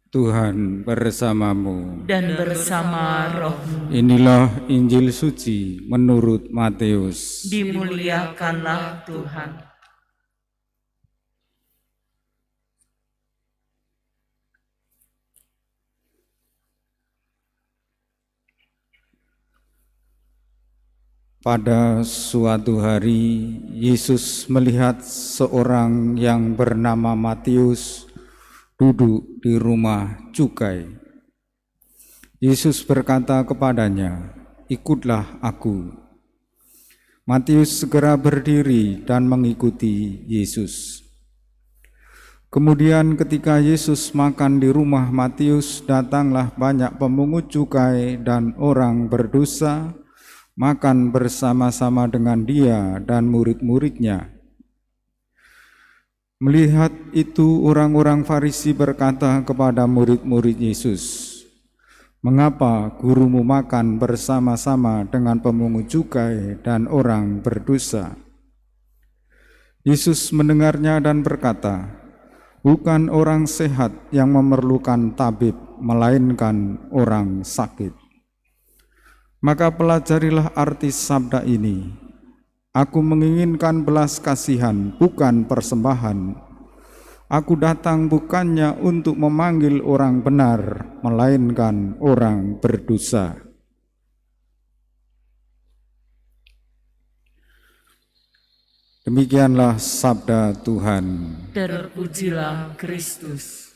Tuhan bersamamu. Dan bersama rohmu. Inilah Injil suci menurut Matius. Dimuliakanlah Tuhan. Pada suatu hari, Yesus melihat seorang yang bernama Matius duduk di rumah cukai. Yesus berkata kepadanya, "Ikutlah aku." Matius segera berdiri dan mengikuti Yesus. Kemudian ketika Yesus makan di rumah Matius, datanglah banyak pemungut cukai dan orang berdosa makan bersama-sama dengan dia dan murid-muridnya. Melihat itu, orang-orang Farisi berkata kepada murid-murid Yesus, "Mengapa gurumu makan bersama-sama dengan pemungut cukai dan orang berdosa?" Yesus mendengarnya dan berkata, "Bukan orang sehat yang memerlukan tabib, melainkan orang sakit. Maka pelajarilah arti sabda ini, Aku menginginkan belas kasihan, bukan persembahan. Aku datang bukannya untuk memanggil orang benar, melainkan orang berdosa." Demikianlah sabda Tuhan. Terpujilah Kristus.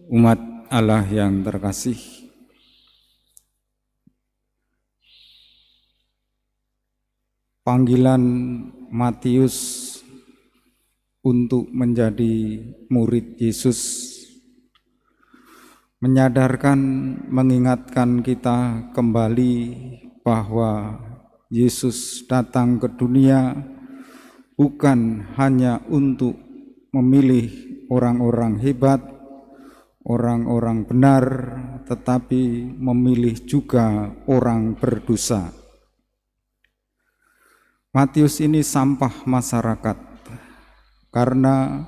Umat Allah yang terkasih, panggilan Matius untuk menjadi murid Yesus menyadarkan, mengingatkan kita kembali bahwa Yesus datang ke dunia bukan hanya untuk memilih orang-orang hebat, orang-orang benar, tetapi memilih juga orang berdosa. Matius ini sampah masyarakat, karena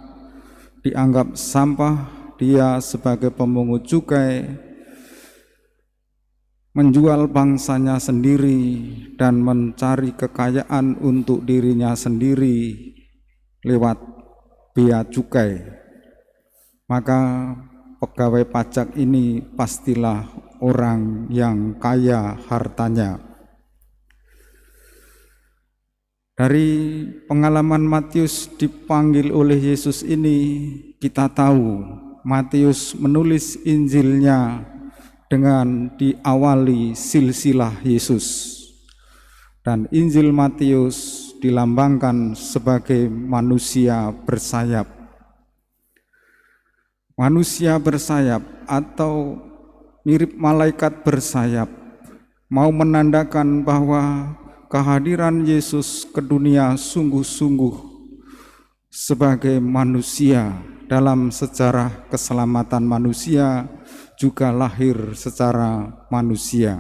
dianggap sampah. Dia sebagai pemungut cukai menjual bangsanya sendiri dan mencari kekayaan untuk dirinya sendiri lewat bea cukai. Maka pegawai pajak ini pastilah orang yang kaya hartanya. Dari pengalaman Matius dipanggil oleh Yesus ini, kita tahu Matius menulis Injilnya dengan diawali silsilah Yesus. Dan Injil Matius dilambangkan sebagai manusia bersayap. Manusia bersayap atau mirip malaikat bersayap, mau menandakan bahwa kehadiran Yesus ke dunia sungguh-sungguh sebagai manusia dalam sejarah keselamatan manusia, juga lahir secara manusia.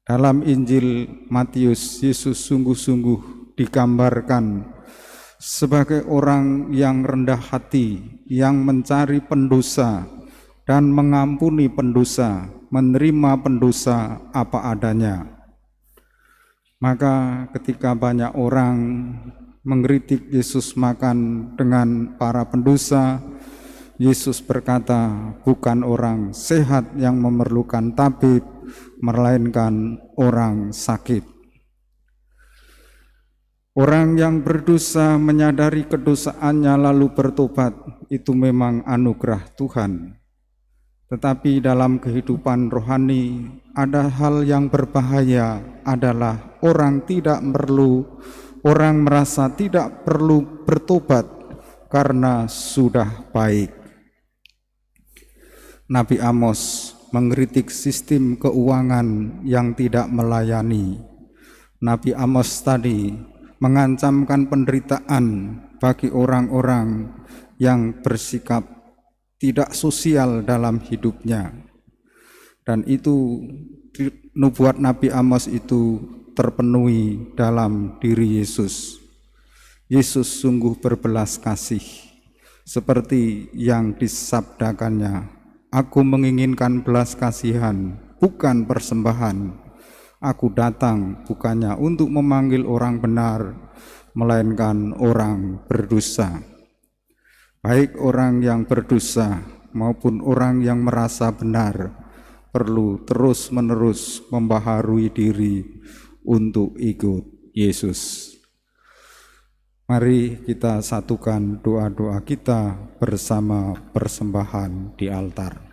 Dalam Injil Matius, Yesus sungguh-sungguh digambarkan sebagai orang yang rendah hati, yang mencari pendosa dan mengampuni pendosa, menerima pendosa apa adanya. Maka ketika banyak orang mengkritik Yesus makan dengan para pendosa, Yesus berkata, bukan orang sehat yang memerlukan tabib, melainkan orang sakit. Orang yang berdosa menyadari kedosaannya lalu bertobat, itu memang anugerah Tuhan. Tetapi dalam kehidupan rohani ada hal yang berbahaya, adalah orang merasa tidak perlu bertobat karena sudah baik. Nabi Amos mengkritik sistem keuangan yang tidak melayani. Nabi Amos tadi mengancamkan penderitaan bagi orang-orang yang bersikap tidak sosial dalam hidupnya. Dan itu nubuat Nabi Amos itu terpenuhi dalam diri Yesus. Yesus sungguh berbelas kasih, seperti yang disabdakannya, "Aku menginginkan belas kasihan, bukan persembahan. Aku datang bukannya untuk memanggil orang benar, melainkan orang berdosa." Baik orang yang berdosa maupun orang yang merasa benar perlu terus-menerus membaharui diri untuk ikut Yesus. Mari kita satukan doa-doa kita bersama persembahan di altar.